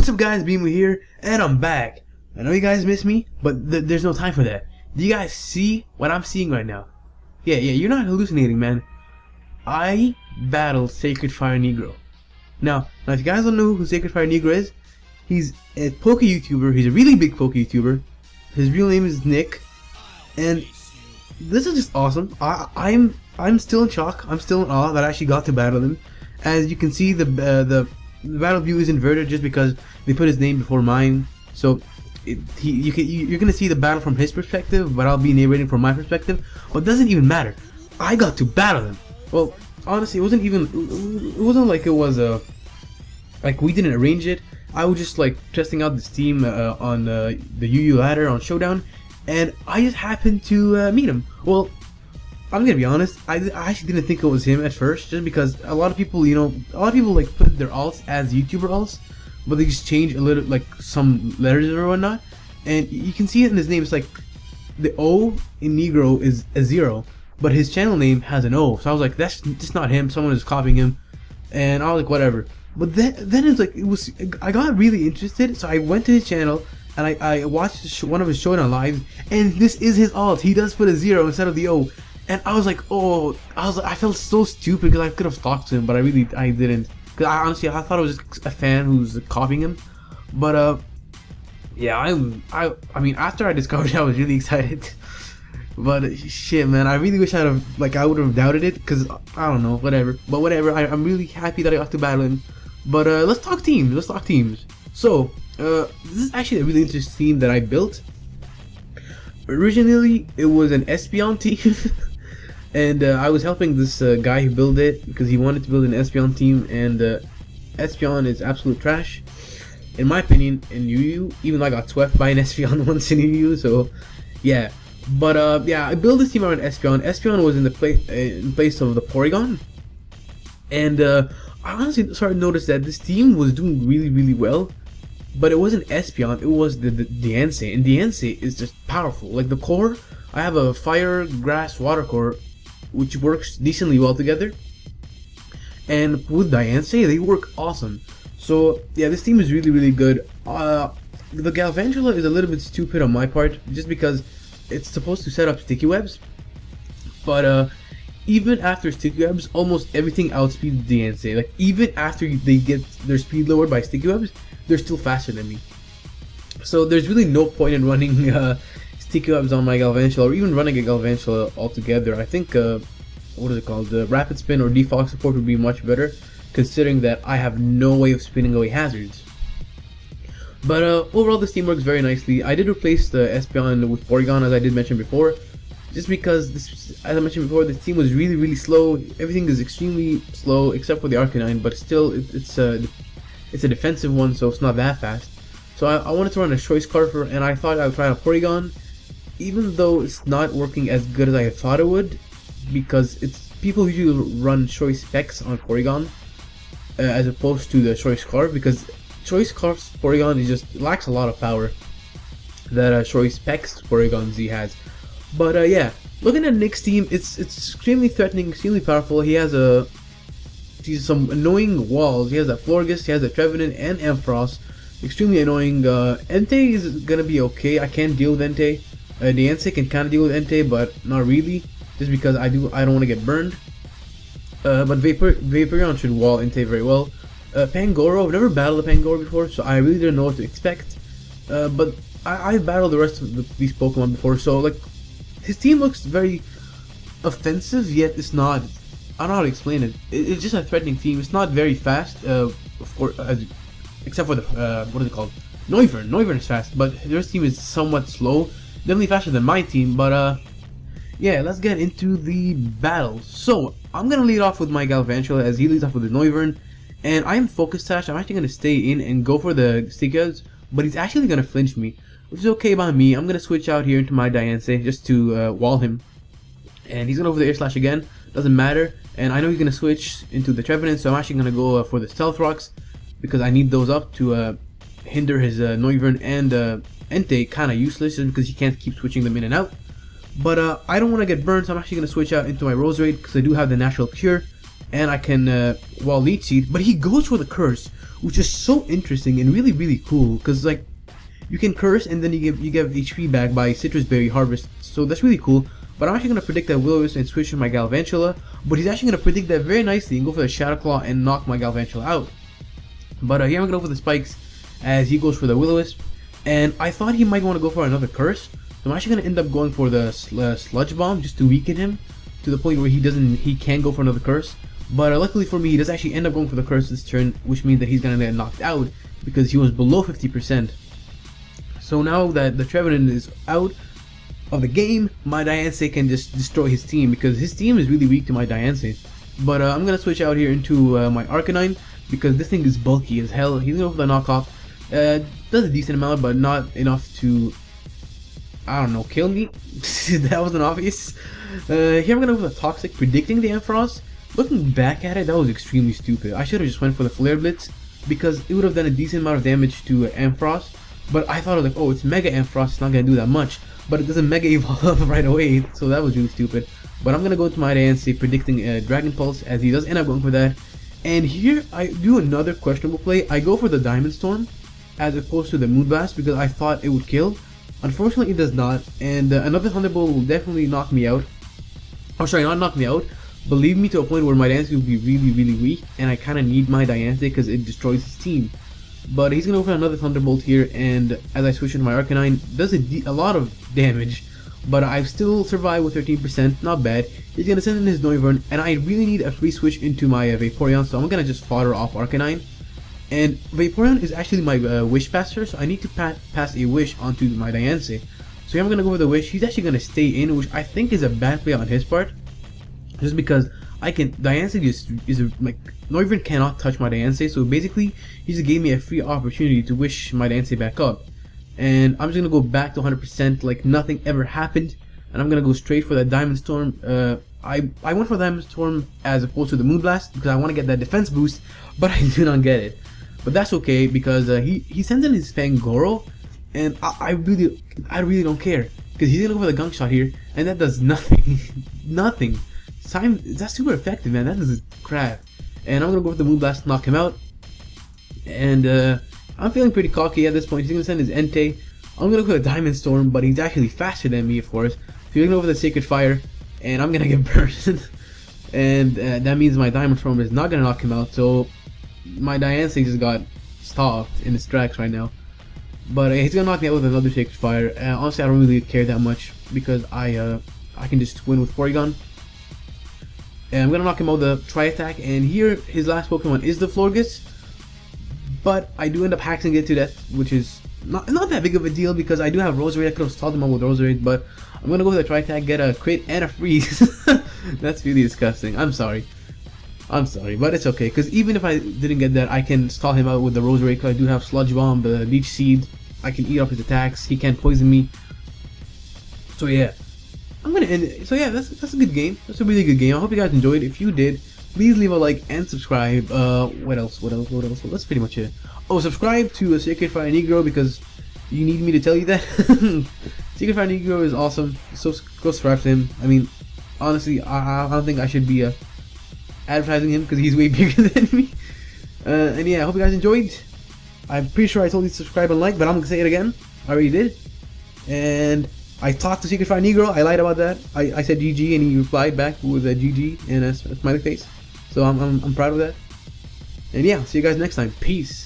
What's up guys, Beamu here, and I'm back. I know you guys miss me, but there's no time for that. Do you guys see what I'm seeing right now? Yeah, you're not hallucinating, man. I battled SacredFireNegro. Now if you guys don't know who SacredFireNegro is, he's a poke YouTuber. He's a really big poke YouTuber. His real name is Nick, and this is just awesome. I'm still in shock. I'm still in awe that I actually got to battle him. As you can see, the battle view is inverted just because they put his name before mine. So you're gonna see the battle from his perspective, but I'll be narrating from my perspective. But it doesn't even matter. I got to battle him. Well, honestly, it wasn't like it was like we didn't arrange it. I was just like testing out this team on the UU ladder on Showdown, and I just happened to meet him. Well, I'm gonna be honest, I actually didn't think it was him at first, just because a lot of people, like put their alts as YouTuber alts, but they just change a little, like some letters or whatnot, and you can see it in his name. It's like the O in Negro is a 0, but his channel name has an O. So I was like, that's just not him. Someone is copying him, and I was like, whatever. But then it's like I got really interested, so I went to his channel and I watched one of his Showdown lives, and this is his alt. He does put a 0 instead of the O. And I was like, I felt so stupid because I could have talked to him, but I didn't. Because honestly, I thought it was just a fan who's copying him. But yeah, I mean, after I discovered it, I was really excited. But shit, man, I really wish I would have doubted it, because I don't know, whatever. But whatever, I'm really happy that I got to battle him. But let's talk teams. So this is actually a really interesting team that I built. Originally, it was an Espion team. And I was helping this guy who built it because he wanted to build an Espion team, and Espion is absolute trash, in my opinion, in UU, even though I got swept by an Espion once in UU, so yeah. But yeah, I built this team around Espion. Espion was in place of the Porygon, and I honestly started to notice that this team was doing really well, but it wasn't Espion, it was the Diancie, and Diancie is just powerful. Like the core, I have a fire, grass, water core, which works decently well together, and with Diancie they work awesome. So yeah, this team is really good. The Galvantula is a little bit stupid on my part, just because it's supposed to set up sticky webs, but even after sticky webs, almost everything outspeeds Diancie. Like even after they get their speed lowered by sticky webs, they're still faster than me. So there's really no point in running sticky webs on my Galvantula, or even running a Galvantula altogether. I think what is it called, rapid spin or defog support would be much better, considering that I have no way of spinning away hazards. But overall, this team works very nicely. I did replace the Espion with Porygon, as I did mention before, just because as I mentioned before, this team was really slow. Everything is extremely slow except for the Arcanine, but still it's a defensive one, so it's not that fast. So I wanted to run a Choice Scarfer, and I thought I would try a Porygon, even though it's not working as good as I thought it would, because people usually run Choice Specs on Porygon as opposed to the Choice Scarf, because Choice Scarf's Porygon just lacks a lot of power that Choice Specs Porygon Z has. But yeah, looking at Nick's team, it's extremely threatening, extremely powerful. He has some annoying walls. He has a Florges, he has a Trevenant, and Ampharos. Extremely annoying. Entei is gonna be okay. I can't deal with Entei. Diancie can kind of deal with Entei, but not really, just because I don't want to get burned. But Vaporeon should wall Entei very well. Pangoro, I've never battled a Pangoro before, so I really didn't know what to expect. But I've battled the rest of these Pokemon before, so like his team looks very offensive, yet it's not. I don't know how to explain it. It's just a threatening team. It's not very fast, of course, except for the what is it called? Noivern. Noivern is fast, but their team is somewhat slow. Definitely faster than my team, but yeah, let's get into the battle. So I'm gonna lead off with my Galvantula, as he leads off with his Noivern, and I'm Focus Sash. I'm actually gonna stay in and go for the Stickies, but he's actually gonna flinch me, which is okay by me. I'm gonna switch out here into my Diancie just to wall him, and he's gonna go for the Air Slash again. Doesn't matter, and I know he's gonna switch into the Trevenant, so I'm actually gonna go for the Stealth Rocks, because I need those up to hinder his Noivern, and Entei kind of useless just because he can't keep switching them in and out. But I don't want to get burned, so I'm actually going to switch out into my Roserade, because I do have the natural cure, and I can wall Leech Seed. But he goes for the Curse, which is so interesting and really really cool, because like you can curse and then you give HP back by citrus berry harvest, so that's really cool. But I'm actually gonna predict that Will-O-Wisp and switch to my Galvantula, but he's actually gonna predict that very nicely and go for the Shadow Claw and knock my Galvantula out. But here I'm gonna go for the spikes as he goes for the Will-O-Wisp, and I thought he might want to go for another curse, so I'm actually gonna end up going for the Sludge Bomb just to weaken him to the point where he can't go for another curse. But luckily for me, he does actually end up going for the curse this turn, which means that he's gonna get knocked out because he was below 50%. So now that the Trevenant is out of the game, my Diancie can just destroy his team, because his team is really weak to my Diancie. But I'm gonna switch out here into my Arcanine, because this thing is bulky as hell. He's gonna go for the knockoff. Does a decent amount, but not enough to, I don't know, kill me. That wasn't obvious. Here I'm gonna go for the Toxic, predicting the Ampharos. Looking back at it, that was extremely stupid. I should have just went for the Flare Blitz, because it would have done a decent amount of damage to Ampharos. But I thought, like, oh, it's Mega Ampharos, it's not gonna do that much. But it doesn't Mega Evolve right away, so that was really stupid. But I'm gonna go to my Diancie, predicting Dragon Pulse, as he does end up going for that. And here I do another questionable play. I go for the Diamond Storm as opposed to the Moonblast, because I thought it would kill. Unfortunately, it does not. And another Thunderbolt will definitely knock me out. Oh, sorry, not knock me out, but leave me to a point where my Diancie will be really, really weak, and I kind of need my Diancie because it destroys his team. But he's gonna go for another Thunderbolt here, and as I switch into my Arcanine, does a lot of damage, but I've still survived with 13%, not bad. He's gonna send in his Noivern, and I really need a free switch into my Vaporeon, so I'm gonna just fodder off Arcanine. And Vaporeon is actually my Wish Passer, so I need to pass a Wish onto my Diancie. So here I'm gonna go for the Wish. He's actually gonna stay in, which I think is a bad play on his part, just because Diancie like, Noivern cannot touch my Diancie, so basically he just gave me a free opportunity to wish my Diancie back up. And I'm just gonna go back to 100% like nothing ever happened, and I'm gonna go straight for that Diamond Storm. I went for Diamond Storm as opposed to the Moonblast because I want to get that defense boost, but I do not get it. But that's okay, because he sends in his Fangoro, and I really don't care, because he's gonna go for the Gunk Shot here, and that does nothing. Nothing. That's super effective, man. That is crap. And I'm gonna go for the Moonblast to knock him out. And I'm feeling pretty cocky at this point. He's gonna send his Entei. I'm gonna go for the Diamond Storm, but he's actually faster than me, of course. So he's gonna go for the Sacred Fire, and I'm gonna get burned. And that means my Diamond Storm is not gonna knock him out. So my Diancie just got stopped in his tracks right now. But he's gonna knock me out with another Sacred Fire. Honestly, I don't really care that much, because I can just win with Porygon. And I'm gonna knock him out with the Tri-Attack, and here his last Pokemon is the Florges, but I do end up hacking it to death, which is not that big of a deal, because I do have Roserade. I could have stalled him out with Roserade, but I'm gonna go with the Tri-Attack, get a crit and a freeze. That's really disgusting. I'm sorry, but it's okay, because even if I didn't get that, I can stall him out with the Roserade, because I do have Sludge Bomb, the Leech Seed. I can eat up his attacks. He can't poison me. So yeah. I'm gonna end it. So yeah, that's a good game. That's a really good game. I hope you guys enjoyed. If you did, please leave a like and subscribe. What else? Well, that's pretty much it. Oh, subscribe to SacredFireNegro, because you need me to tell you that. SacredFireNegro is awesome. So go subscribe to him. I mean, honestly, I don't think I should be advertising him, because he's way bigger than me. And yeah, I hope you guys enjoyed. I'm pretty sure I told you to subscribe and like, but I'm gonna say it again. I already did. And I talked to SacredFireNegro. I lied about that. I said GG, and he replied back with a GG and a smiley face. So I'm proud of that. And yeah, see you guys next time. Peace.